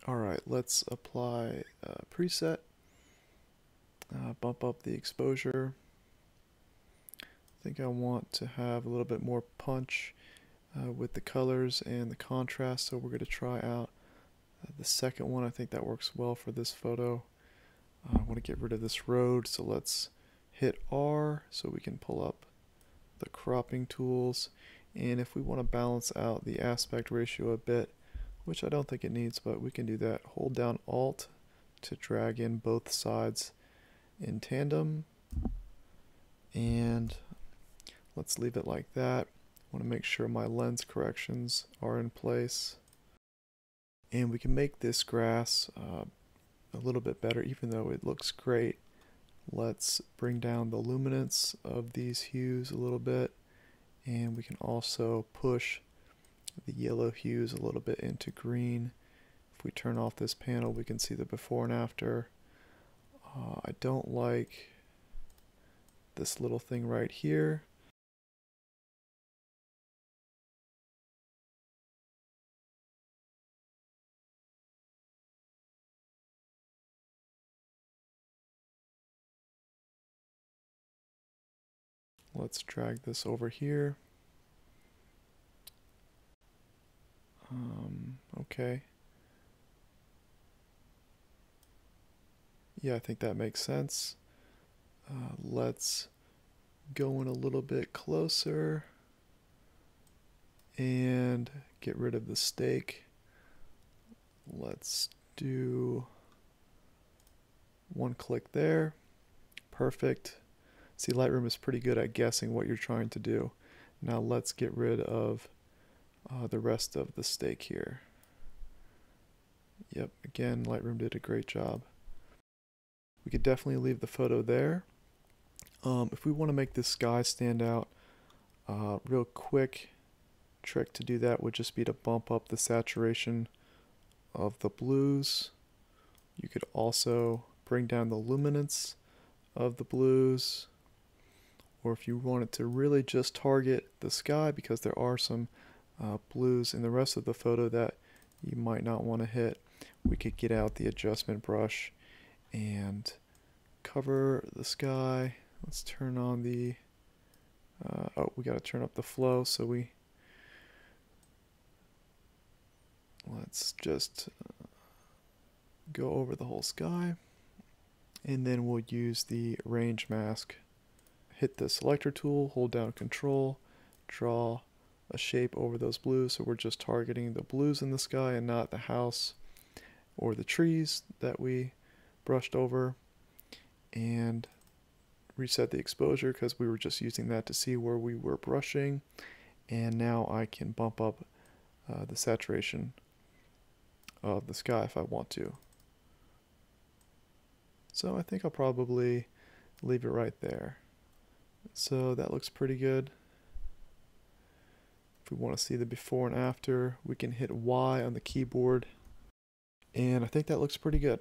Alright, let's apply a preset, bump up the exposure. I think I want to have a little bit more punch with the colors and the contrast, so we're going to try out the second one. I think that works well for this photo. I want to get rid of this road, so let's hit R so we can pull up the cropping tools. And if we want to balance out the aspect ratio a bit, which I don't think it needs, but we can do that, hold down Alt to drag in both sides in tandem. And let's leave it like that. I want to make sure my lens corrections are in place. And we can make this grass a little bit better, even though it looks great. Let's bring down the luminance of these hues a little bit, and we can also push the yellow hues a little bit into green. If we turn off this panel, we can see the before and after. I don't like this little thing right here. Let's drag this over here. Okay. Yeah, I think that makes sense. Let's go in a little bit closer and get rid of the stake. Let's do one click there. Perfect. See, Lightroom is pretty good at guessing what you're trying to do. Now let's get rid of the rest of the stake here. Yep, again, Lightroom did a great job. We could definitely leave the photo there. If we want to make this sky stand out, real quick trick to do that would just be to bump up the saturation of the blues. You could also bring down the luminance of the blues, or if you wanted to really just target the sky, because there are some blues in the rest of the photo that you might not want to hit, we could get out the adjustment brush and cover the sky. Let's turn on the we got to turn up the flow, so let's just go over the whole sky, and then we'll use the range mask. Hit the selector tool, hold down Control, draw a shape over those blues, so we're just targeting the blues in the sky and not the house or the trees that we brushed over. And reset the exposure because we were just using that to see where we were brushing. And now I can bump up the saturation of the sky if I want to. So I think I'll probably leave it right there. So that looks pretty good. If we want to see the before and after, we can hit Y on the keyboard. And I think that looks pretty good.